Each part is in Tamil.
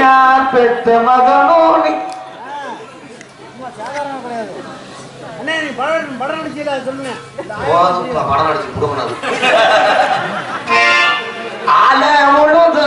யார் பெத்த மகனோனி அண்ணே நீ படம் நடிச்சீல சொல்லுங்க. படம் நடிச்சு கொடுக்கணும். ஆல முழுது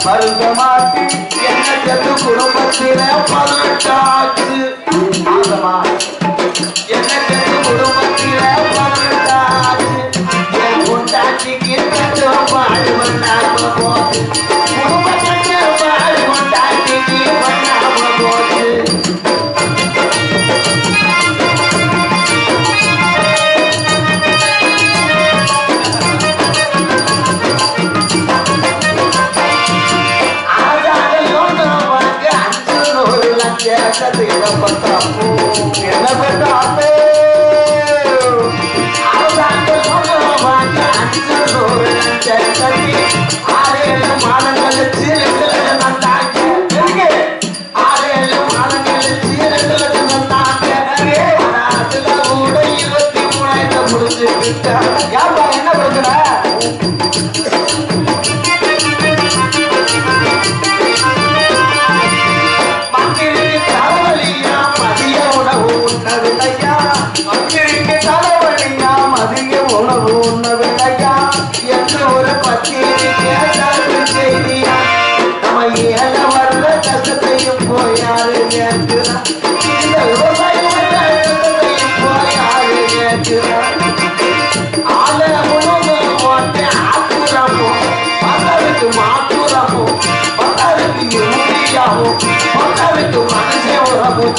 மருந்தமாக்கி என்ன செத்து குடும்பத்தில 18 ஆச்சு. என்ன செத்து குடும்பத்தில 18 ஆச்சு. என் கொண்டாட்டிக்கு பாடு பண்ணாம போச்சு. குடும்பத்துக்கு பாடு கொண்டாட்டிக்கு பண்ணாம போச்சு. என்ன பெற்றாப்பே என்ன பிரச்சனை?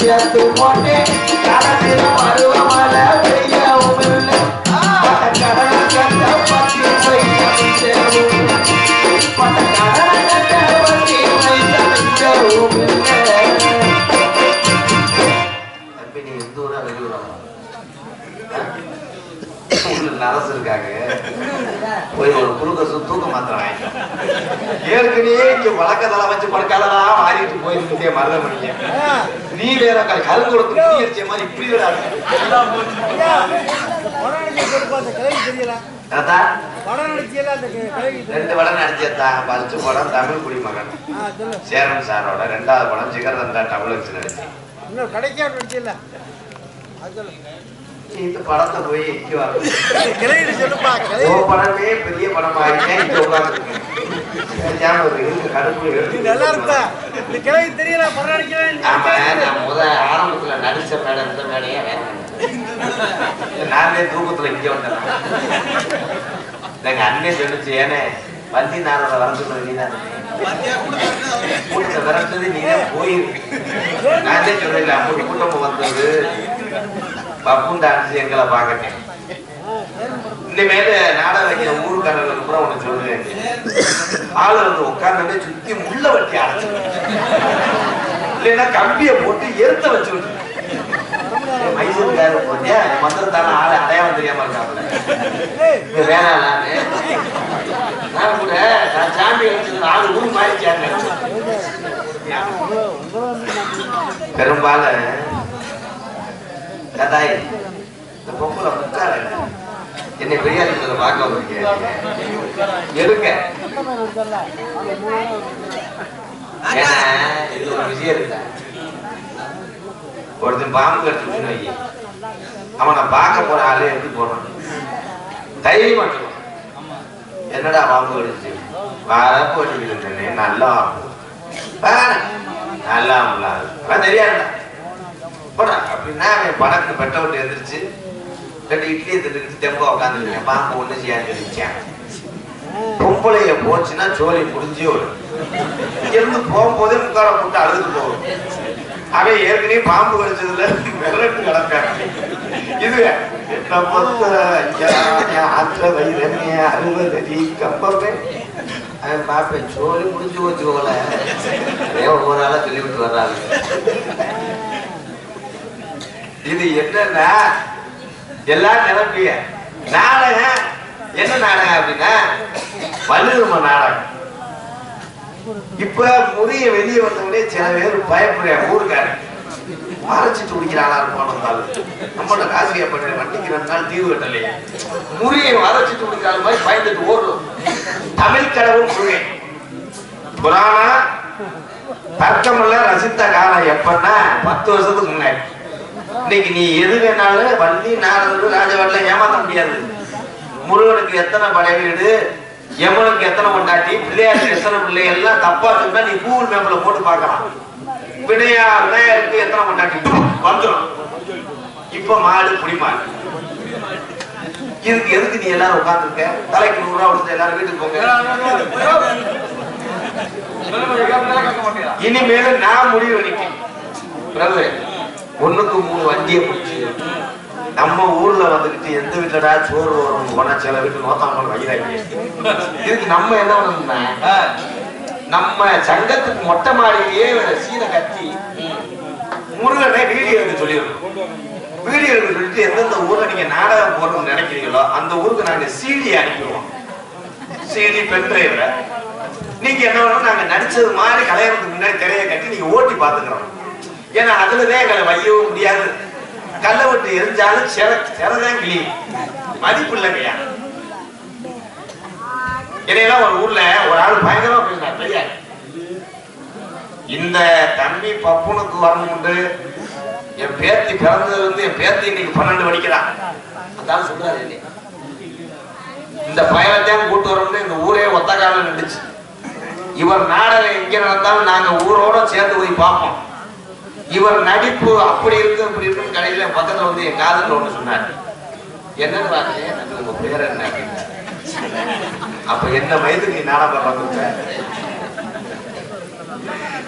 சேர்த்து போட்டு கடலில் பருவமழை பெய்யவும் இல்லை. கடலை கட்ட பத்தி வைக்கவும் கடலை கட்ட பத்தி வைக்கவும் இல்லை. நீ எந்த ஊரா வெளியூரா அரசு இருக்காங்க போய் ஒரு குழுக்க தூக்க மாத்திரம் ஏற்கனவே இங்க வழக்கத்தெல்லாம் வச்சு பழக்காலதான் மாறிட்டு போயிருக்கே மருதமணிங்க. நீ வேற கருது கொடுத்து மாதிரி இப்படி ரெண்டு படம் நடிச்சதான். ஃபர்ஸ்ட் படம் தமிழ் குடிமகன் சேரன் சாரோட, 2வது படம் ஜிகர்தண்டா தமிழ் நடிச்சு. இந்த படத்தை போய் படமே பெரிய படமா ஆரம்பத்துல நடிச்ச மேடம் இந்த மேடையே நானே தூக்கத்துல இங்க வந்தேன். எங்க அண்ணே சொல்லிச்சு, ஏனே வந்தி நானோட வரது நீதான் விரட்டது நீதான் போயிருக்கு. நானே சொல்றேன் அப்படி கூட்டம் வந்தது பப்பும் டான்ஸ் எங்களை பார்க்கட்டேன். இந்த மேல நாடகம் வைக்கிற ஊருக்காரர்களுக்கு கூட ஒண்ணு சொல்லுவேன். ஆளு வந்து உட்கார்ந்து சுத்தி முள்ள வட்டி அரைச்சு இல்லைன்னா கம்பிய போட்டு எருத்த வச்சு விட்டு மைசூருக்காரு போட்டியா மந்திரத்தான ஆளு அடையாளம் தெரியாம இருக்காங்க. வேணாம் நான் கூட நான் சாமி வச்சது 4 ஊர் மாறிச்சாங்க. பெரும்பாலும் கதாய் இந்த பொம்பளை முக்கார என்னை பெரியாரிகளை பார்க்க வந்திருக்கேன் எடுக்க. ஏன்னா இது ஒரு விஷயம் இருக்கா ஒருத்தன் பாம்பு கடிச்சுன்னு வை, அவனை பார்க்க போற ஆளே எப்படி போறான்? தைரியமா சொல்லுவான், என்னடா பாம்பு கடிச்சு வர போட்டு நல்லா நல்லா தெரியாதுடா போடா அப்படின்னா அவன் பணக்கு பெட்ட விட்டு எழுந்திரிச்சு 2 இட்லியை திட்டு தெம்பா உட்காந்துருக்கேன். பாம்பு ஒண்ணு செய்யாது இருந்துச்சேன். பொம்பளைய போச்சுன்னா சோழி முடிஞ்சே வரும். இங்கிருந்து போகும்போதே முக்கால போட்டு அழுது போகும். அவன் ஏற்கனவே பாம்பு கடிச்சதுல விரட்டு கிடக்கான். இது என்ன ஆற்ற வயிறமே 60 அடி கம்பமே அவன் பார்ப்பேன் சோழி முடிஞ்சு போச்சு போல ஒரு நாளா சொல்லிவிட்டு வர்றாங்க. இது என்னன்னா எல்லாரும் நினைப்பிய நாடகம். என்ன நாடகம் அப்படின்னா வள்ளுவ நாடகம். இப்ப முறிய வெளியே வந்தவனே சில பேர் பயப்படுற ஊருக்காரன் மறைச்சிட்டு குடிக்கிறாளா இருப்பான். நம்மளோட காசியா பண்ண வண்டிக்கு 2 நாள் தீவு கட்டலையே முறியை மறைச்சிட்டு குடிக்கிறாள் மாதிரி பயந்துட்டு ஓடும். தமிழ் கடவுள் முருகை புராணா தர்க்கமல்ல ரசித்த காலம் எப்பன்னா 10 வருஷத்துக்கு முன்னாடி. இன்னைக்கு நீ எது வேணாலும் வள்ளி நாரதர் ராஜவாட்டில ஏமாத்த முடியாது. முருகனுக்கு எத்தனை படை வீடு, யமனுக்கு எத்தனை கொண்டாட்டி, பிள்ளையாருக்கு எத்தனை பிள்ளை எல்லாம் தப்பா சொன்னா நீ கூகுள் மேப்ல போட்டு பார்க்கலாம். விநாயகருக்கு எத்தனை கொண்டாட்டி வந்துடும். இப்ப மாடு புடிமாடு. இதுக்கு எதுக்கு நீ எல்லாரும் உட்கார்ந்துருக்க? தலைக்கு 100 ரூபா கொடுத்து எல்லாரும் வீட்டுக்கு போங்க. இனிமேலும் நான் முடிவு பண்ணிட்டேன். 1க்கு 3 வண்டியை பிடிச்சி நம்ம ஊர்ல வந்துகிட்டு எந்த வீட்டுலடா சோறு வரும் போனா சில வீட்டு நோத்தாமல் வயிறாங்க. இதுக்கு நம்ம என்ன பண்ணணும்னா நம்ம சங்கத்துக்கு மொட்டை மாடியிலேயே சீனை கட்டி முருகனை வீடியோ எடுக்க சொல்லிடணும். வீடியோ எடுக்க சொல்லிட்டு எந்தெந்த ஊர்ல நீங்க நாடகம் போடணும்னு நினைக்கிறீங்களோ அந்த ஊருக்கு நாங்க சிடி அனுப்பிடுவோம். சிடி பென் டிரைவரை நீங்க என்ன பண்ணணும், நாங்க நடிச்சது மாதிரி கல்யாணத்துக்கு முன்னாடி திரையை கட்டி நீங்க ஓட்டி பாத்துக்கிறோம். ஏன்னா அதுலதான் எங்களை வையவும் முடியாது. கல்லை விட்டு எரிஞ்சாலும் சிறதான் கிளி மதிப்பு இல்லைங்கய்யா. என்னையெல்லாம் ஒரு ஊர்ல ஒரு ஆள் பயங்கரமா பேசினார். ஐயா இந்த தம்பி பப்புனுக்கு வரணும்னு என் பேத்தி பிறந்தது வந்து என் பேத்தி இன்னைக்கு 12 படிக்கிறான். அதான் சொல்றாரு, இந்த பயணத்தையும் கூட்டு வரணும்னு இந்த ஊரே ஒத்த காலம் நின்றுச்சு. இவர் நாடகம் எங்க நடந்தாலும் நாங்க ஊரோட சேர்ந்து போய் பார்ப்போம். இவர் நடிப்பு அப்படி இருக்கு அப்படி இருக்குன்னு கடையில பக்கத்துல வந்து என் காதல் ஒண்ணு சொன்னார். என்னன்னு பாத்தீங்க உங்க பேர் என்ன? அப்ப என்ன வயதுக்கு நீ நாடகம் பார்க்க?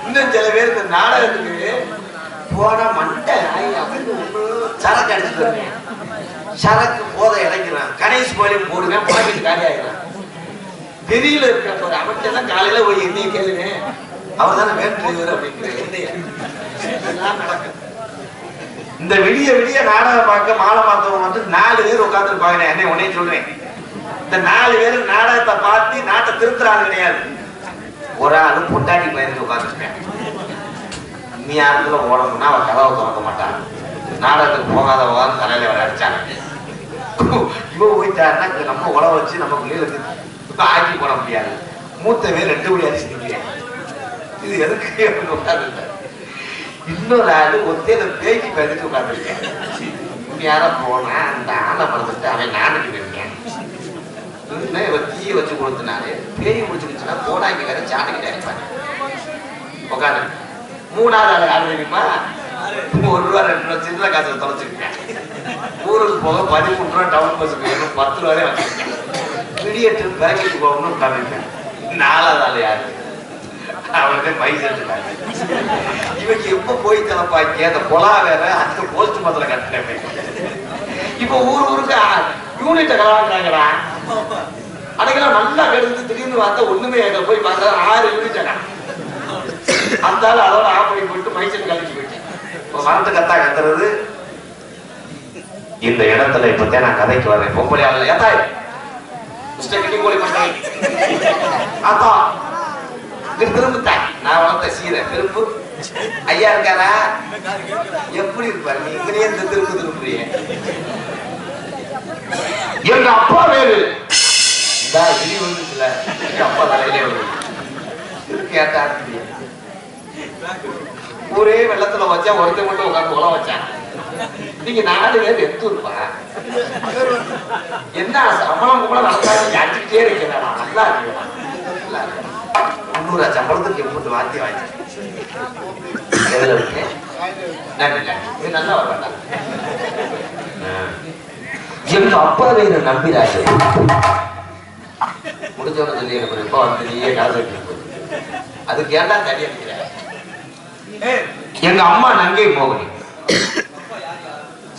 இன்னும் சில பேருக்கு நாடகத்துக்கு போன மண்டை சரக்கு அடிச்சுட்டு வருவேன். சரக்கு போதை இறக்கிறான். கணேஷ் கோயிலும் போடுவேன். பாக்கெட் காலி ஆகிறான். வெளியில இருக்க அமைச்சர் காலையில போய் என்னைய கேளுங்க, அவர் தானே வேண்டியவர் அப்படிங்கிற இந்த விடிய விடிய நாடகம் பார்க்க மாலை பார்த்தவங்க வந்து 4 பேர் உட்கார்ந்து இருப்பாங்க. என்ன உடனே சொல்றேன், இந்த 4 பேர் நாடகத்தை பார்த்து நாட்டை திருத்துறாங்க கிடையாது. ஒரு ஆளு பொட்டாட்டி பயந்து உட்காந்துருக்கேன். நீ யாருக்குள்ள ஓடணும்னா அவன் கதவை திறக்க மாட்டான். நாடகத்துக்கு போகாதவங்க தலையில வர அடிச்சாங்க. இவன் போயிட்டாருன்னா நம்ம உழவை வச்சு நம்ம பிள்ளைகளுக்கு ஆக்கி போட முடியாது. மூத்த பேர் 2 மணி அடிச்சு நிற்கிறேன். இது எதுக்கு அப்படின்னு உட்கார்ந்து இன்னொரு ஆளு ஒத்தையில பேய்க்கு பதிட்டு உட்காந்துருக்கேன். யாரா போனா அந்த ஆளை மறந்துட்டு அவன் நானுக்கு இருக்கேன். இவர் தீய வச்சு கொடுத்தனாரு பேய் முடிச்சுருச்சுன்னா போனாங்க வேற சாணிக்கிட்டே இருப்பாங்க உட்காந்து. 3ஆவது ஆளு ஆள் தெரியுமா? 1 ரூபா 2 ரூபா சின்ன காசுல தொலைச்சிருக்கேன். ஊருக்கு போக 13 ரூபா டவுன் பஸ்ஸுக்கு வேணும் 10 ரூபாயே வச்சிருக்கேன். விடியட்டு பேக்கெட்டு போகணும்னு உட்காந்துருக்கேன். 4ஆவது ஆள் யாரு? அவனுக்கு பைசெட்டுக்காங்க. இவங்க எப்ப போய் தலைப்பாக்கி அந்த பொலா வேற அந்த போஸ்ட் மதல கட்டினேன். இப்ப ஊருக்கு யூனிட்ட கலாங்கிறாங்கடா. அன்னைக்கெல்லாம் நல்லா கெடுத்து திடீர்னு பார்த்தா ஒண்ணுமே போய் பார்த்தா 6 யூனிட் அந்த அதோட ஆஃப் பண்ணி போயிட்டு மைசெட் கழிச்சு போயிட்டேன். இப்ப மரத்து கத்தா கத்துறது. இந்த இடத்துல இப்பதான் நான் கதைக்கு வரேன். பொம்பளை ஆள் ஏத்தாய் கிட்டி கோழி பண்றேன். ஆத்தா திரும்புத்தான் நான் வளர்த்த சீரை திரும்பு. ஐயா இருக்காரா? எப்படி இருப்பாரு? நீ இங்கேயே இந்த திரும்பு திரும்புறிய. எங்க அப்பா வேறு இனி வந்துச்சுல எங்க அப்பா தலையிலே வருது கேட்டா ஊரே வெள்ளத்துல வச்சா ஒருத்தர் மட்டும் உட்காந்து உழ வச்சான். நீங்க 4 பேர் எடுத்துருப்பா என்ன சம்பளம் கூட நடக்காது அடிச்சுக்கிட்டே இருக்கிறா. நல்லா இருக்கா 300 சம்பளத்துக்கு எப்படி வாத்தி வாங்கி எதுல இருக்கு நன்றி நல்லா வர வேண்டாம். எங்க அப்பா வேறு நம்பிராஜ் முடிஞ்சவன சொல்லி எனக்கு இப்ப வந்து நீயே காசு வைக்க அதுக்கு ஏன்டா தடி அடிக்கிற. எங்க அம்மா நங்கை மோகினி.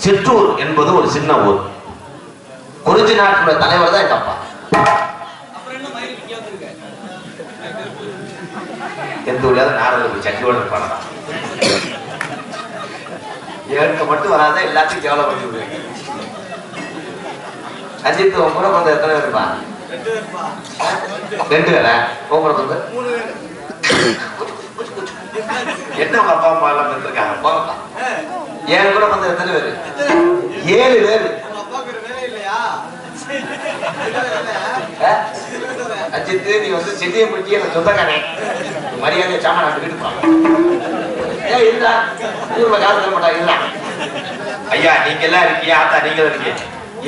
சிற்றூர் என்பது ஒரு சின்ன ஊர். குறிஞ்சி நாட்டோட தலைவர் தான் எங்க அப்பா. எந்த ஊர்ல நாரத சட்டியோட இருப்பாங்க. எனக்கு மட்டும் வராத எல்லாத்தையும் கேவலம் பண்ணி விடுவீங்க. அஜித் கூட வந்து எத்தனை பேர் இருப்பா? 2 பேரா? உங்க வந்து என்ன உங்க அப்பா அம்மா எல்லாம் இருக்காங்க போகப்பா. என் கூட வந்து எத்தனை பேரு? 7 பேரு. அஜித் நீ வந்து செடியை பிடிச்சி எனக்கு சொந்தக்கானே மரியாதை சாமான வீட்டுக்கு போங்க. ஏன் இருந்தா ஊர்ல காசு தர மாட்டா இருந்தா ஐயா நீங்க எல்லாம் இருக்கீங்க ஆத்தா நீங்க இருக்கீங்க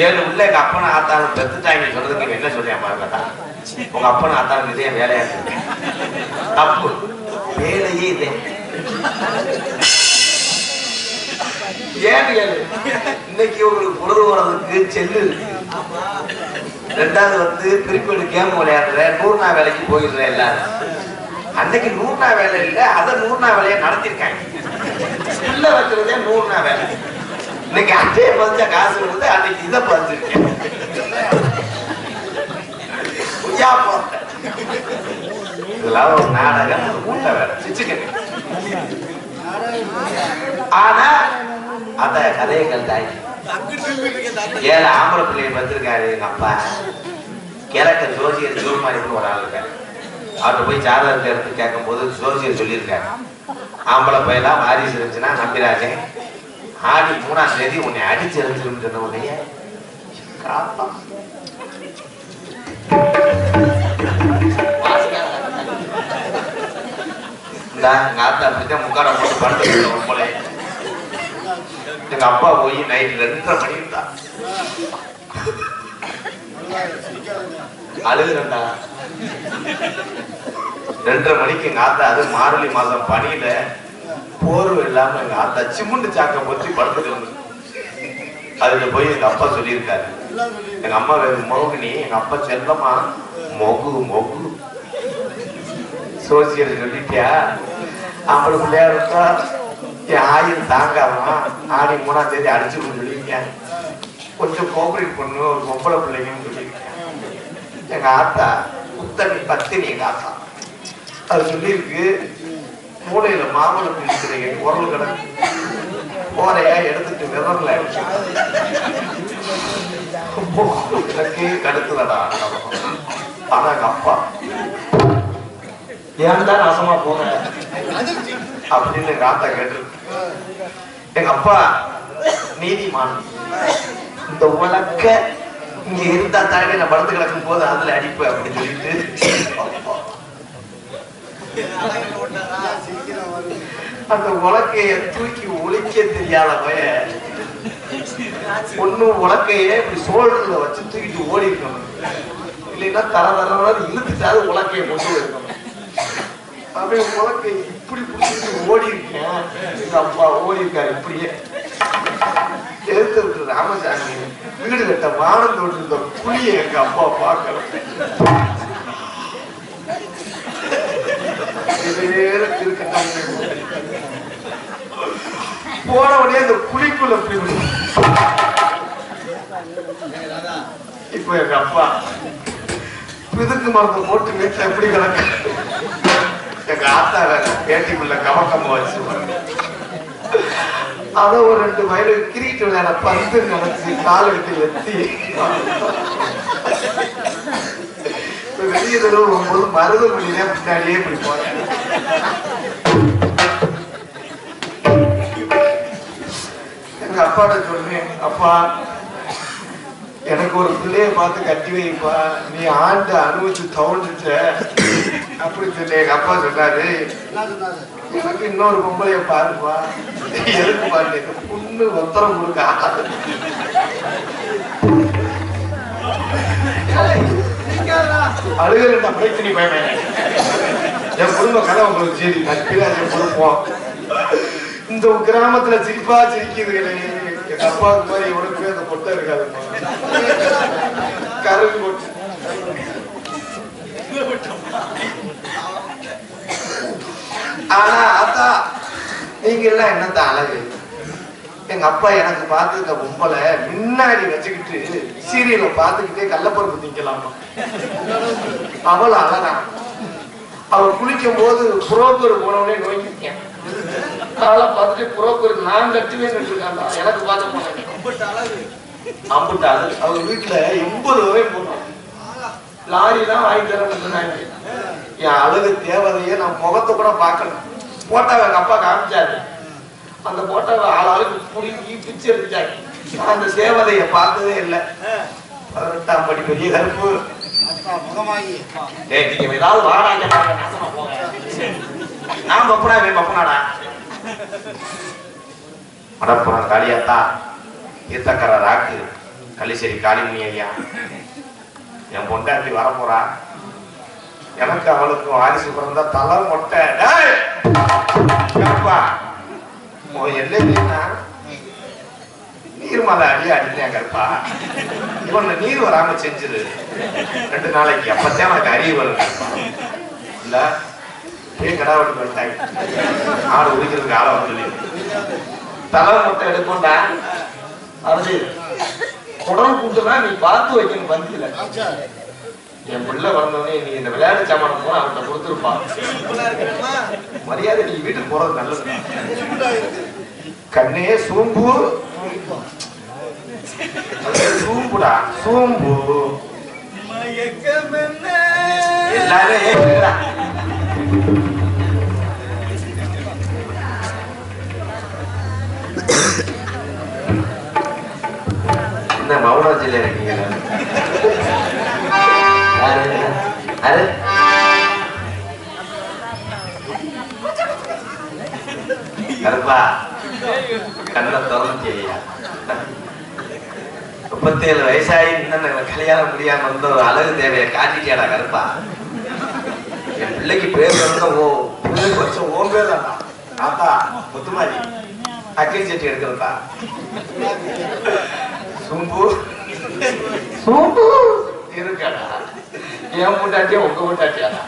7 உள்ள எங்க அப்பனை ஆத்தாலும் பெத்துட்டாங்க சொல்றதுக்கு என்ன சொல்றேன் பாருங்கட்டா. உங்க அப்பனை ஆத்தாலும் இதே வேலையா இருக்கு தப்பு வேலையே இல்லை. ஏன்னு கேளு இன்னைக்கு உங்களுக்கு பொழுது போறதுக்கு செல்லு இருக்கு. 2வது வந்து கிரிக்கெட் கேம் விளையாடுற 100 நாள் வேலைக்கு போயிடுற எல்லாரும். அன்னைக்கு 100 நாள் வேலை இல்லை அதை 100 நாள் வேலையை நடத்திருக்காங்க. உள்ள வைக்கிறதே 100 நாள் வேலை. இன்னைக்கு அட்டையை பதிச்சா காசு வருது அன்னைக்கு இதை பதிச்சிருக்கேன். இதெல்லாம் ஒரு நாடகம் ஒரு கூட்ட வேலை சிச்சுக்கங்க. ஆனா அந்த கதைகள் தாய் 7 ஆம்பளை பிள்ளைய வந்திருக்காரு எங்க அப்பா. கிழக்க ஜோசியர் சிவகுமாரின்னு ஒரு ஆள் இருக்காரு. அவர்கிட்ட போய் ஜாதகத்தை எடுத்து கேட்கும் போது ஜோசியர் சொல்லியிருக்காரு ஆம்பளை பையெல்லாம் வாரிசு இருந்துச்சுன்னா நம்பிராஜன் ஆடி 3ஆம் தேதி உன்னை அடிச்சு எரிஞ்சிரும் சொன்ன உடனே எங்க ஆத்தா அப்படித்தான் முக்காட போட்டு படுத்து போல. எங்க அப்பா போய் நைட் 2:30 மணிக்கு தான் அழுகுறா. 2:30 மணிக்கு எங்க ஆத்தா அது மார்கழி மாசம் பனியில போர்வை இல்லாம எங்க ஆத்தா சிமுண்டு சாக்க பொத்தி படுத்துட்டு அதுல போய் எங்க அப்பா சொல்லியிருக்காரு எங்க அம்மா வேறு மோகினி எங்க அப்பா செல்லமா மொகு மொகு சோசியல் சொல்லிட்டியா அப்படி விளையாடுறா என் ஆயுள் தாங்காமா ஆடி 3ஆம் தேதி அடிச்சு சொல்லியிருக்கேன். கொஞ்சம் கோஆபரேட் பண்ணு ஒரு பொம்பளை பிள்ளைங்கன்னு சொல்லியிருக்கேன். எங்க ஆத்தா புத்தனி பத்தினி எங்க ஆத்தா அது சொல்லியிருக்கு. மூளையில மாமலை பிடிக்கிறீங்க உரல் கிடக்கு போறையா எடுத்துட்டு விரல்ல எனக்கு கடுத்துலடா. ஆனா எங்க அப்பா ஏன்டா நாசமா போற அப்படின்னு எங்க ஆத்தா கேட்டு எங்க அப்பா நீதிமான். இந்த உலக்க இங்க இருந்தா தானே நான் படுத்து கிடக்கும் போது அதுல அடிப்பு அப்படின்னு சொல்லிட்டு அந்த உலக்கைய தூக்கி ஒழிக்க தெரியாத பையன் ஒண்ணு உலக்கைய இப்படி சோழத்துல வச்சு தூக்கிட்டு ஓடி இருக்கணும். இல்லைன்னா தர இழுத்துட்டாது உலக்கைய கொண்டு இருக்கணும். அப்படியே உலக்கை இப்படி பிடிச்சிட்டு ஓடி இருக்கேன். எங்க அப்பா ஓடி இருக்காரு இப்படியே எடுத்து ராமசாமி வீடு கட்ட வானம் தோன்ற புளிய எங்க அப்பா பார்க்கல. போன உடனே இந்த குழிக்குள்ள இப்ப எங்க அப்பா பிதுக்கு மருந்து போட்டு வீட்டுல எப்படி கிடக்கு. எங்க ஆத்தா பேட்டிக்குள்ள கவக்கமா வச்சு அத ஒரு 2 வயலு கிரிக்கெட் விளையாட பந்து நினைச்சு கால் எடுத்து எத்தி வெளியே வரும்போது மருதல் மொழியில பின்னாடியே இப்படி போறேன். எங்க அப்பாட்ட சொன்னேன் அப்பா எனக்கு ஒரு பிள்ளைய பார்த்து கட்டி வைப்பா நீ ஆண்டு அனுபவிச்சு தவழ்ந்துட்ட அப்படி சொல்லி எங்க அப்பா சொன்னாரு எனக்கு இன்னொரு பொம்பளைய பாருப்பா. எதுக்கு பாரு புண்ணு ஒத்தரம் கொடுக்க அழுகிறா பிரச்சனை பயமே. என் குடும்ப கதை உங்களுக்கு சரி நட்பிலாசம் கொடுப்போம். இந்த கிராமத்துல சிரிப்பா சிரிக்குது. எங்க அப்பாவுக்கு மாதிரி உனக்கு அந்த பொட்டை இருக்காது. கருவி போட்டு ஆனா அத்தா நீங்க எல்லாம் என்னத்தான் அழகு. எங்க அப்பா எனக்கு பார்த்துக்க பொம்பளை முன்னாடி வச்சுக்கிட்டு சீரியலை பார்த்துக்கிட்டே கள்ளப்பருப்பு திங்கலாமா. அவள் அழகா. அவள் குளிக்கும் போது புரோக்கர் போனவனே நோய்க்கிட்டேன். காலை பார்த்துட்டு புரோக்கர் நான் கட்டுவேன் இருக்காண்டா. எனக்கு பார்த்து போனேன் அம்புட்டு அழகு. அவங்க வீட்டுல 80 வகை போட்டோம். லாரி தான் வாங்கி தரேன். என் அழகு தேவதையே நான் முகத்தை கூட பார்க்கணும். போட்டாவை எங்க அப்பா காமிச்சாரு. அந்த போட்டாவை ஆளாளுக்கு புடுங்கி பிச்சு எடுத்துட்டாரு. அந்த சேவதையை பார்த்ததே இல்லை. 18ஆம் படி பெரிய கருப்பு. நீங்க ஏதாவது வாடாங்க நான் பப்பனா பப்பனாடா மடப்புறம் காளியாத்தா ஈத்தக்கர ராக்கு கள்ளிச்சேரி காளிமணி ஐயா என் பொண்டாட்டி வரப்போறா. எனக்கு அவளுக்கும் வாரிசு பிறந்தா தலை மொட்டை எல்லைன்னா நீர் மலை அடியா அடித்தேன் கருப்பா. இவன் நீர் வராம செஞ்சிரு 2 நாளைக்கு. அப்பத்தே எனக்கு அறிவு வரும் இல்ல. கடா வெட்டு பண்ணிட்டாங்க. ஆடு உரிக்கிறதுக்கு ஆளை வந்து தலை மொட்டை எடுப்போண்டா. அது குடம் கூட்டுனா நீ பார்த்து வைக்கணும். பந்தியில என் பிள்ளை வந்தோடனே நீ இந்த விளையாட்டு சாமான் போன அவன்கிட்ட கொடுத்துருப்பா. மரியாதை நீ வீட்டுக்கு போறது நல்லது. கண்ணே சூம்பு சூம்புடா சூம்பு எல்லாரும் என்ன மௌனாஜில இருக்கீங்க? கருப்பா கண்ணை திறந்துச்சு ஐயா. 37 வயசாகி இன்னும் கல்யாணம் முடியாம இருந்த ஒரு அழகு தேவையை காட்டிட்டியாடா கருப்பா. என் பிள்ளைக்கு பேர் பிள்ளைக்கு வருஷம் ஓம் பேர் தான்டா. தாத்தா முத்துமாரி அக்கை செட்டி எடுக்கிறதா சூம்பு சூம்பு இருக்காடா. என் முட்டாட்டியா உங்க முட்டாட்டியாடா.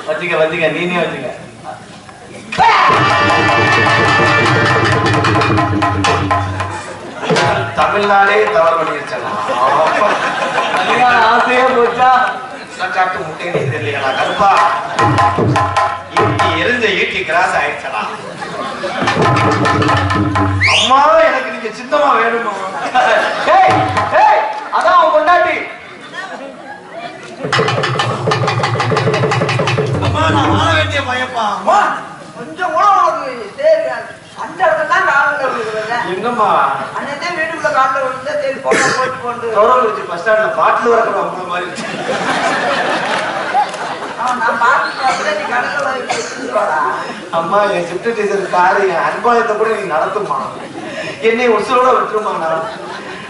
வச்சுக்க நீனே வச்சுக்க. தமிழ்நாடே தவறு பண்ணிருச்சா. ஆசையே போச்சா காட்டு முட்டையே தெரியலையா கருப்பா. எரிஞ்ச ஈட்டி கிராஸ் ஆயிடுச்சா. அம்மா எனக்கு நீங்க சின்னமா வேணுமா. அதான் அவன் கொண்டாட்டி. நான் வாழ வேண்டிய பையப்பா. கொஞ்சம் கூட அந்த இடத்துல என்னம்மா அன்னைக்கே வீட்டுக்குள்ள காட்டில் விழுந்தா சரி போட்டு போட்டு வச்சு பஸ் ஸ்டாண்ட்ல பாட்டில் வரக்கூட உங்களை மாதிரி. அம்மா என் ஷிஃப்ட் டீச்சர் காரு என் அன்பாயத்தை கூட நீ நடத்துமா. என்னை உசுரோட விட்டுருமா.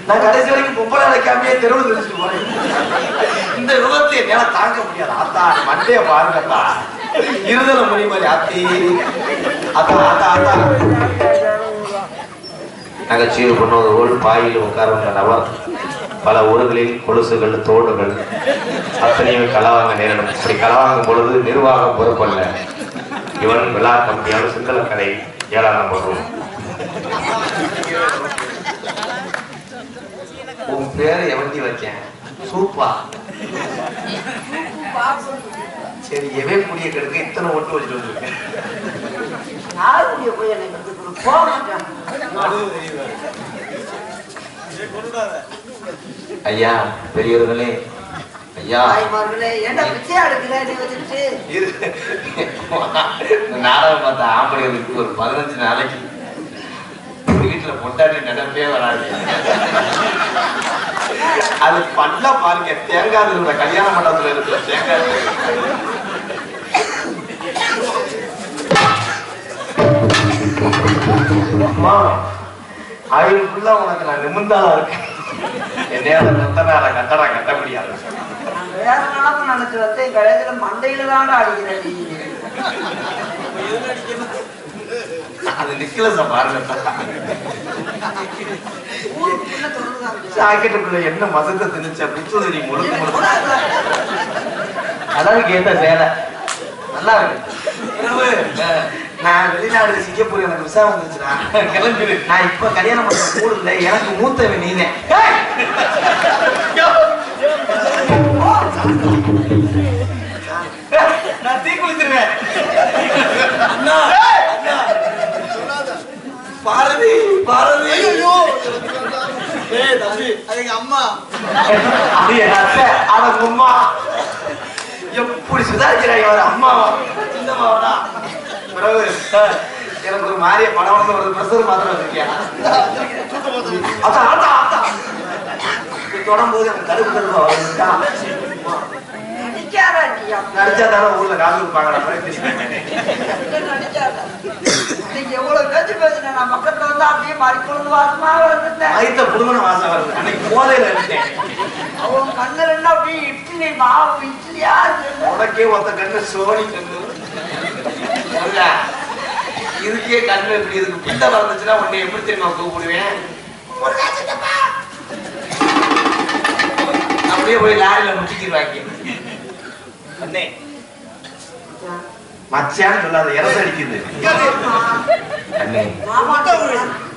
நான் கடைசி வரைக்கும் பொம்பளை அழைக்காமையே தெருவில் தெரிஞ்சுட்டு போறேன். இந்த விபத்தை என்னால தாங்க முடியாது. ஆத்தா மண்டைய பாருங்கத்தா. இருதல மொழி மாதிரி ஆத்தி அத்தா ஆத்தா ஆத்தா நகைச்சுவை பண்ணுவது போல் பாயில் உட்கார்ந்த நபர் பல ஊர்களில் கொலுசுகள் தோடுகள் அத்தனையுமே களவாங்க நேரிடும். இப்படி களவாங்கும் பொழுது நிர்வாகம் பொறுப்பல்ல. இவன் விழா கம்பியான சிங்கள கடை 7ஆம் நம்பர். உன் பேரை எவண்டி வச்சேன் சூப்பா. சரி எவே புடிய கிடக்கு இத்தனை ஒட்டு வச்சுட்டு வந்துருக்கேன். ஐயா பெரியவர்களே ஐயா நாடகம் பார்த்த ஆம்பளைகளுக்கு ஒரு 15 நாளைக்கு வீட்டுல பொட்டாட்டி நடப்பே வராது. அது பண்ண பாருங்க. தேங்காய் இருந்த கல்யாண மண்டபத்துல இருக்கிற தேங்காய் அம்மா ஆயுளுக்குள்ள உனக்கு நான் நிமிந்தாளா இருக்கேன். என்னையால கட்டணால கட்டடா கட்ட முடியாது. வேற நாளும் நினைச்சு வச்சு கடைசியில மண்டையில தான் அடிக்கிறேன். அது நிக்கலச பாருங்க. ஜாக்கெட்டுக்குள்ள என்ன மசத்தை திணிச்ச புத்துதறி முழுக்க முழுக்க அழகுக்கு ஏத்த சேலை நல்லா இருக்கு. நான் வெளிநாடு சிங்கப்பூர் எனக்கு விசா வந்துருச்சுடா. கிளம்பிடு. நான் இப்ப கல்யாணம் பண்ண மூடு இல்லை. எனக்கு மூத்தவன் நீனே. நான் தீ குளிச்சிருவேன். பாரதி பாரதி அம்மா அம்மா எப்படி சுதாரிக்கிறாய் அம்மாவா சின்னமாவா. பிறகு எனக்கு ஒரு மாறிய படம் வந்து ஒரு பிரஷர் மாத்திரம் வச்சிருக்கியா தொடரும்போது எனக்கு கருப்பு கருப்பா நடிச்சா தானே ஊர்ல காசு கொடுப்பாங்க. எவ்வளவு பேச்சு பேசுனேன். நான் பக்கத்துல வந்து அப்படியே மறிக்கொழுந்து வாசமா வந்துட்டேன். ஐத்த புதுமண வாசம் வருது. அன்னைக்கு போதையில இருந்தேன். அவன் கண்ணு ரெண்டு அப்படியே இட்லி மாவு இட்லியா உனக்கே ஒத்த கண்ணு சோனி கண்ணு இதுக்கே கண்ணு எப்படி இதுக்கு பித்த வளர்ந்துச்சுன்னா உன்னை எப்படி தெரியுமா கூப்பிடுவேன். அப்படியே போய் லாரியில முட்டிக்கிடுவாங்க. அண்ணே மச்சான்னு சொல்லாத இறச அடிக்குது. அண்ணே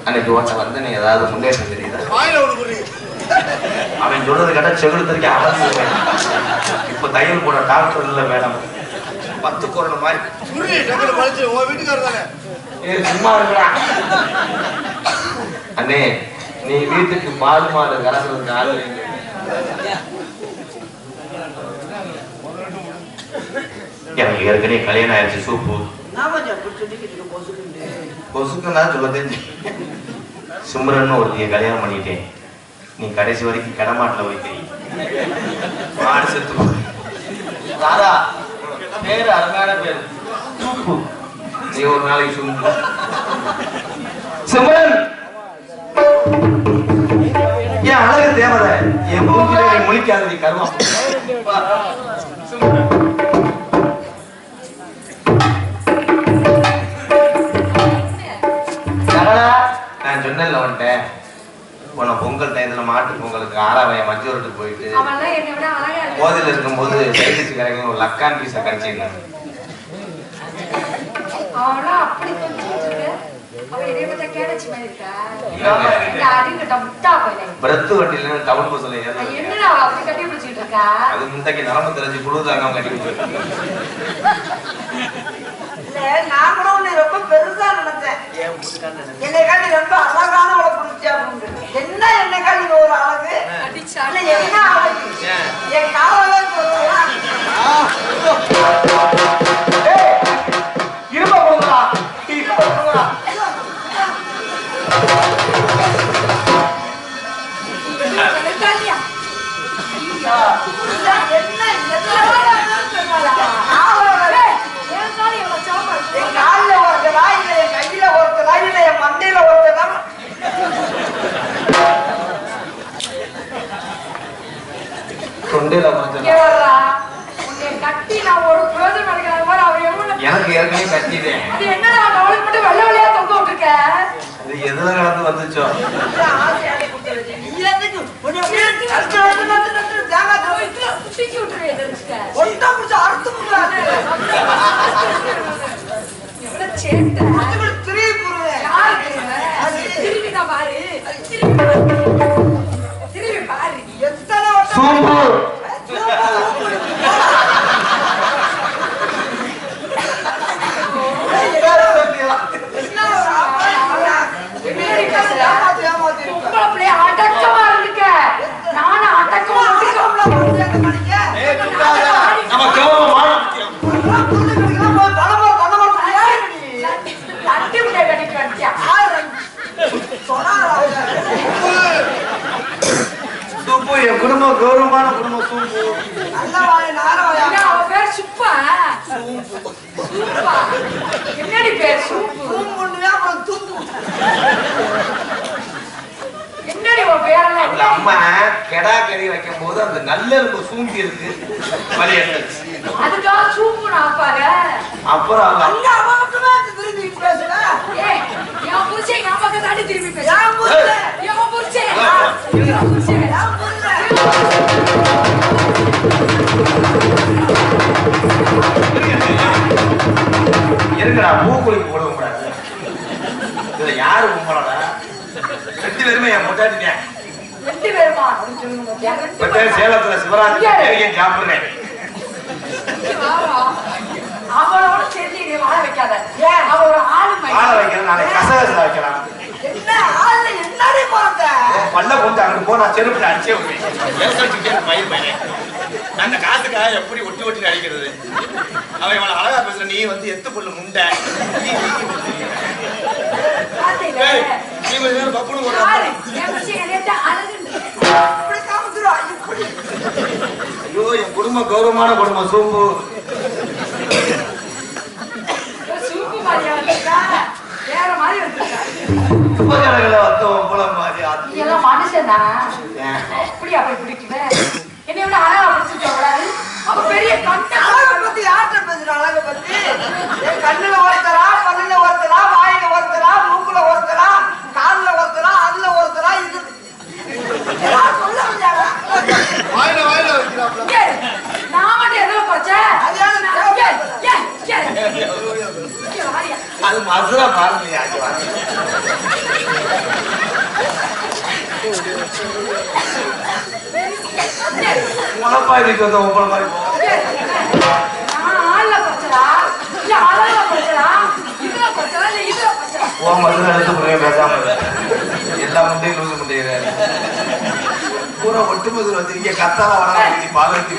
அன்னைக்கு ஓட்ட வந்து நீ ஏதாவது முன்னேற்றம் தெரியுதா? அவன் சொல்றது கேட்டா செகுடுத்திருக்க அவசியம். இப்ப தையல் போட டாக்டர் இல்ல மேடம். 10 கொரோனா மாதிரி சும்மா இருக்கிறான். அண்ணே நீ வீட்டுக்கு பால் மாடு கலக்கிறதுக்கு ஆள் எனக்கு ஏற்கனவே கல்யாணம் ஆயிடுச்சு. சூப்பு கொசுக்குன்னா சொல்ல தெரிஞ்சு சிம்ரன்னு ஒருத்தைய கல்யாணம் பண்ணிட்டேன். நீ கடைசி வரைக்கும் கடமாட்டில் வைக்கிறீ மாடு செத்து தாரா பேரு அருமையான பேரு சூப்பு. நீ ஒரு நாளைக்கு சூப்பு சிம்ரன் ஏன் அழகு தேவதை என் மூஞ்சிலே நீ முழிக்காத. நீ கருவா நான் சொன்னேன்ல வந்துட்டேன். போன பொங்கல் டயத்துல மாட்டு பொங்கலுக்கு ஆறாவைய மஞ்சூரத்துக்கு போயிட்டு போதில இருக்கும்போது சைடிச்சு கிடைக்கும் ஒரு லக்கான் பீஸை கடிச்சேன். பிரத்து வட்டில டவுன் பஸ்ல அது முந்தைக்கு நரம்பு தெரிஞ்சு குழுதாங்க கட்டி வச்சு. நான் கூட உன்னை ரொம்ப பெருசா நினைச்சேன். என்னை காட்டி ரொம்ப அழகான அவளை பிடிச்சா அப்படின்னு. என்ன என்னை காட்டி ஒரு அழகு என்ன அழகு என் காவலே இருப்பா கொடுங்களா கொடுங்களா எனக்கு ஏற்கனவே கட்டிட்டேன். எதுல நடந்து வந்துச்சோ குடும்பம் கௌரவமான குடும்பம். என்னடி பேர் என்னடி உன் பேரெல்லாம் அந்த அம்மா கெடா கறி வைக்கும் போது அந்த நல்லெலும்பு சூம்பி இருக்கு வலி எடுத்துச்சு. அதுக்காக சூப்புன்னு ஆப்பாங்க. அப்புறம் அவங்க அங்க அவன் மட்டுமே திரும்பி பேசுற. ஏய், என் புருஷன் என் பக்கம் தாண்டி திரும்பி பேசு. என் புருஷன். என் புருஷன். இருக்குடா பூக்குழிக்கு போட கூடாது. இதுல யாரு கும்பலோட 2 பேருமே என் பொட்டாட்டினேன். 2 பேருமா? சேலத்துல சிவராஜ் சாப்பிடுறேன். அவளோட சேர்த்து நீ வாழ வைக்காத. அவ ஒரு ஆளுமை. வாழ வைக்கிறேன், நாளைக்கு கசகசா வைக்கலாம். என்ன ஆளு என்னடி போறத? பல்ல கொண்டு அங்கிட்டு போ, நான் செருப்புல அடிச்சே விடுவேன். பயிர் பயிர் அந்த காசுக்காக எப்படி ஒட்டி ஒட்டி அடிக்கிறது? அவன் இவளை அழகா பேசுற, நீ வந்து எத்து புல்லு முண்டை ஐயோ, என் குடும்பம் கௌரவமான குடும்பம். சோம்பு மனுஷன் அப்படி அப்படி பிடிக்குது. என்னை விட அழகா பிடிச்சிட்டு கூடாது. அப்ப பெரிய அழகை பத்தி யார்கிட்ட பேசுற? அழகை பத்தி கண்ணுல ஒருத்தரா, பல்லுல ஒருத்தரா, வாயில ஒருத்தரா, மூக்குல ஒருத்தரா, காதுல ஒருத்தரா, அதுல ஒருத்தரா, இது சொல்ல முடியாதா? நான் மட்டும் எதுல போச்சேன்? அது மதுரா பாருங்க. முளப்பாய்க்கு வந்து உங்களை மாதிரி ஓ மதுரை எடுத்து முறைய பேசாம எல்லா முண்டையும் லூசு முண்டையில பூரா ஒட்டு மதுரை வச்சிருக்க கத்தால வர பாலத்தி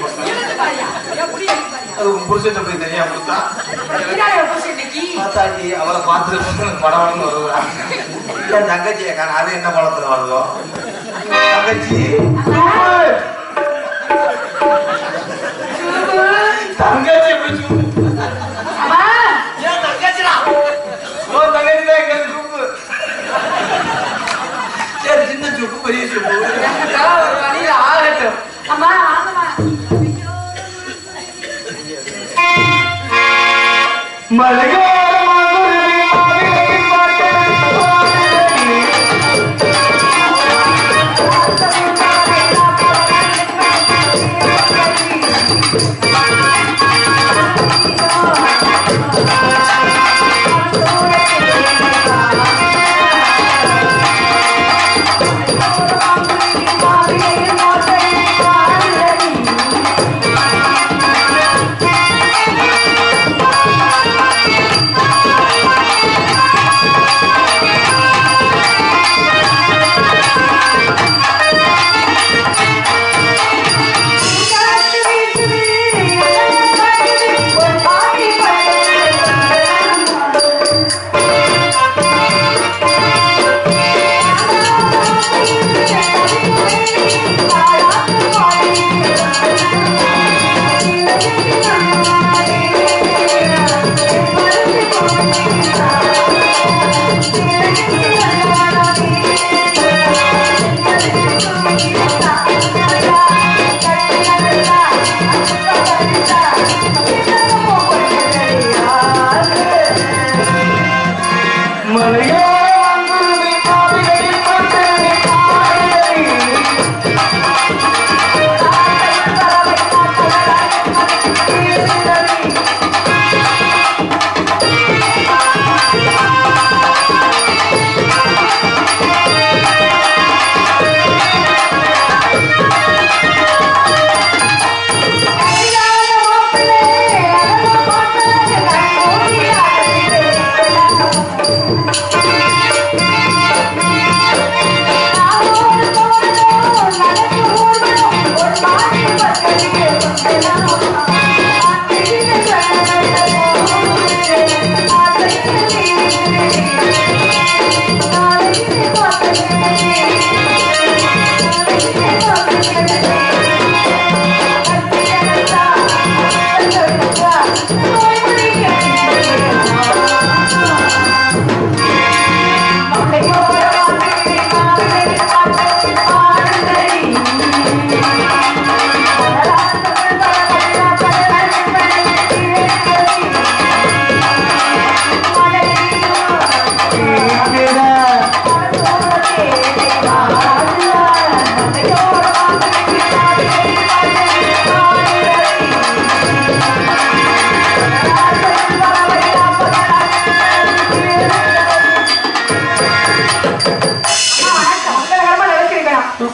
அது உங்க புருஷன் போய் தெரியாம கொடுத்தா பார்த்தாக்கி அவளை பார்த்துட்டு படம்னு வருவாங்க. என் தங்கச்சியை காண, அது என்ன படத்துல வருதோ தங்கச்சி தங்கச்சி எப்படி ஏன் தங்கச்சிடா? ஓ தங்கச்சி தான் எங்க சூப்பு. சரி, சின்ன சூப்பு பெரிய சூப்பு ஒரு வழியில ஆகட்டும். அம்மா மலையோ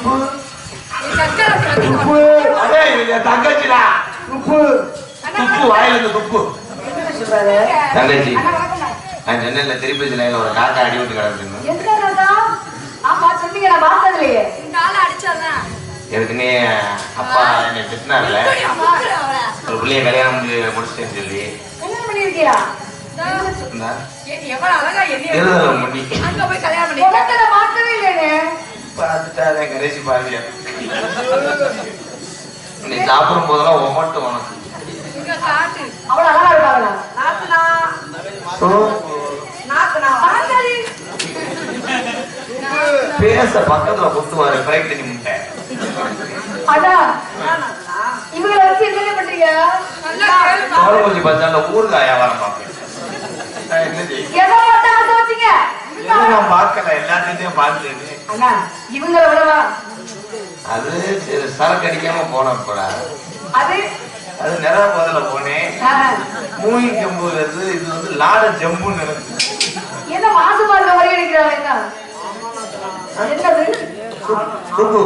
உப்பு துப்பு அதே தங்கச்சிடா துப்பு துப்பு வாயில இருந்து துப்பு தங்கச்சி நான் சென்னையில திருப்பதி சிலையில ஒரு காக்கா அடி விட்டு கிடக்குன்னு ஆமா சொன்னீங்க நான் பார்த்ததுலயே எதுக்கு நீ அப்பா என்னை திட்டினார்ல ஒரு பிள்ளைய கல்யாணம் முடிச்சிட்டேன்னு சொல்லி கல்யாணம் பண்ணிருக்கியா பார்த்துட்டாதே கடைசி பாருங்க நீ சாப்பிடும் போதெல்லாம் ஒமட்டும் உனக்கு அவ்வளவு அழகா இருப்பாங்களா பேச பக்கத்துல குத்துவாரு பிரேக் தண்ணி முட்டை அதான் இவங்களை வச்சு என்ன பண்றீங்க கொஞ்சம் பச்சால ஊருக்கு வியாபாரம் பார்ப்பேன் நான் பார்க்கல எல்லாத்தையும் பார்த்துட்டு இவங்களை விடவா அது சரக்கு அடிக்காம போன அது அது நிறைய போதில போனேன் மூங்கி ஜம்புல இருந்து இது வந்து லாட ஜம்புன்னு இருக்கு என்ன மாசமா இருக்க வரைக்கும் இருக்கிறாங்க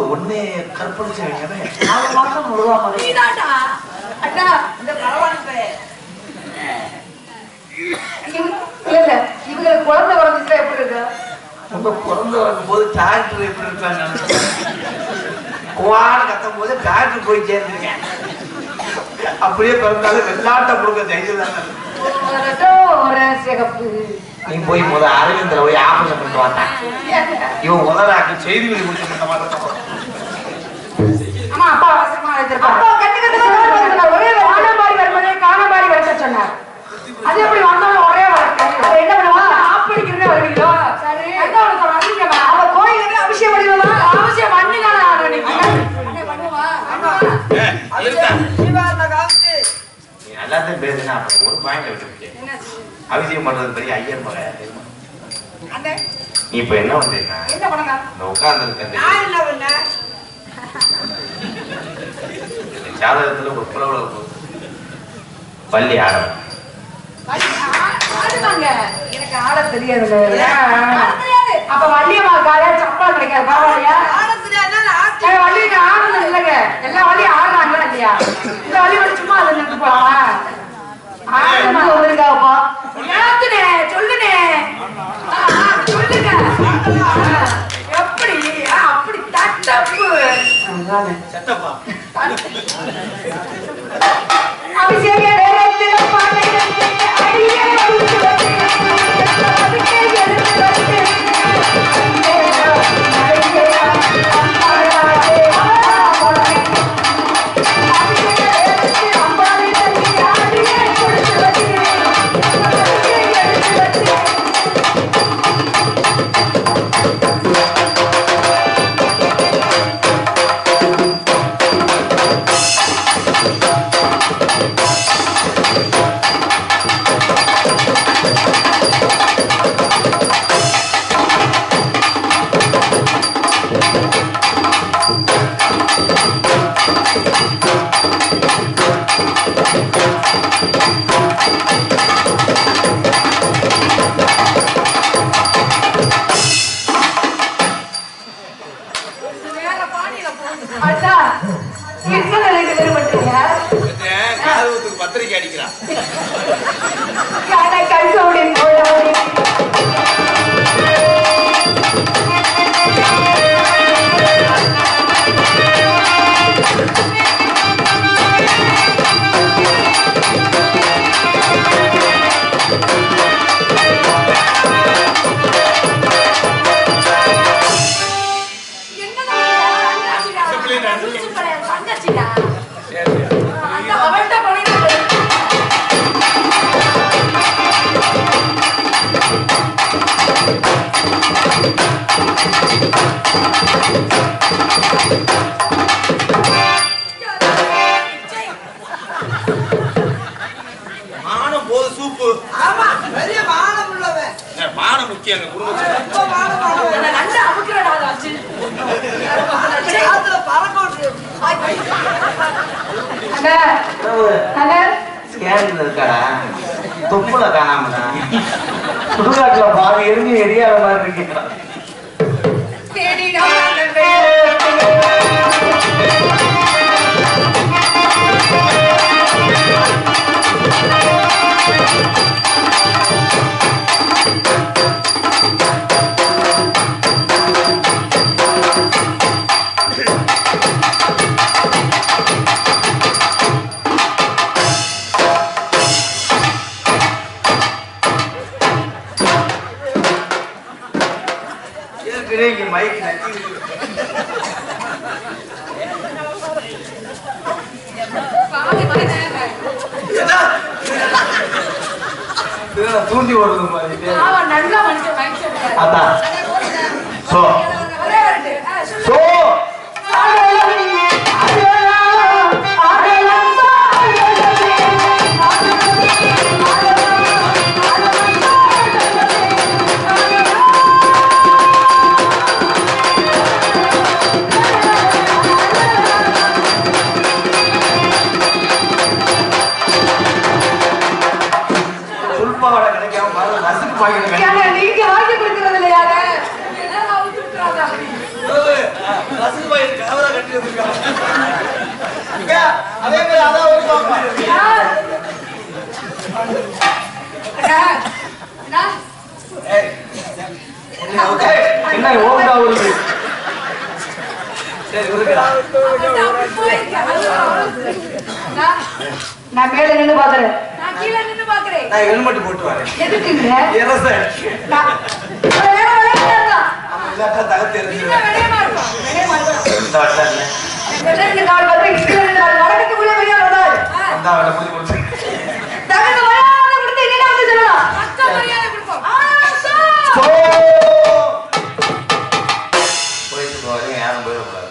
ஒன்னே கற்பழிச்சு வைக்கிறேன் இவங்களுக்கு குழந்தை பிறந்துட்டா எப்படி இருக்கு உங்க குழந்தை வரும் போது டாக்டர் எப்படி இருக்காங்க குவான்னு கத்தும் போது டாக்டர் போய் சேர்ந்துருக்கேன் அப்படியே பிறந்தாலும் வெள்ளாட்ட கொடுக்க செய்யலாம் நீ போய் முதல் அரவிந்தர போய் ஆபரேஷன் பண்ணிட்டு வாங்க இவன் முதலாக்கு செய்தி வெளி முடிச்சு பண்ண மாட்டேன் ஆமா அப்பா அவசரமா வச்சிருப்பாங்க ஒரே காணாபாடி வரும்போதே காணாபாடி வர சொன்னார் அது எப்படி வந்தாலும் ஒரே வரட்டும் என்ன பண்ணுவா ஆப்பிடிக்கிறதே வருவீங்களோ சரி அவ கோயிலுக்கு அபிஷேகம் பண்ணிடுவா அவசியம் பண்ணிக்கலாம் எல்லாத்தையும் பேசுனா ஒரு பாயிண்ட் விட்டு அபிஷேகம் பண்றது பெரிய ஐயர் மக நீ இப்ப என்ன பண்றீங்கன்னா இந்த உட்கார்ந்து இருக்க ஜாதகத்துல ஒரு புலவுல பள்ளி ஆடணும் எனக்கு ஆட தெரியாது அப்ப வள்ளியம்மா காலையா சம்பளம் கிடைக்காது பரவாயில்லையா வள்ளிக்கு ஆடுறது இல்லைங்க எல்லா வள்ளியும் ஆடுறாங்களா இல்லையா இந்த வள்ளி வந்து சும்மா அதை நின்று போலாமா ஆடுமா வந்துருக்காப்பா ஏத்துனே சொல்லுனே சொல்லுங்க எப்படி அப்படி தட்டப்பு அபிஷேக நேரத்தில் பாடையிலே அடியே பத்திரிக்கை அடிக்கிறான் இருக்காடா தொப்புல காணாமடா சுடுகாட்டுல பாதி எரிஞ்சு எரியாத மாதிரி இருக்கா தூண்டி ஓடுறது மாதிரி அதான் சோ சோ நீங்க வாங்கி கொடுக்கறது இல்லையாரு அதே மாதிரி அதான் என்ன ஓட்டா வருது சரி நான் மேல நின்னு பாக்குறேன் நான் ஹெல்மெட் போட்டு வரேன் எதுக்குங்க இல்லாட்டா தகத்து இருக்கு போயிட்டு போவாங்க யாரும் போயிடக்கூடாது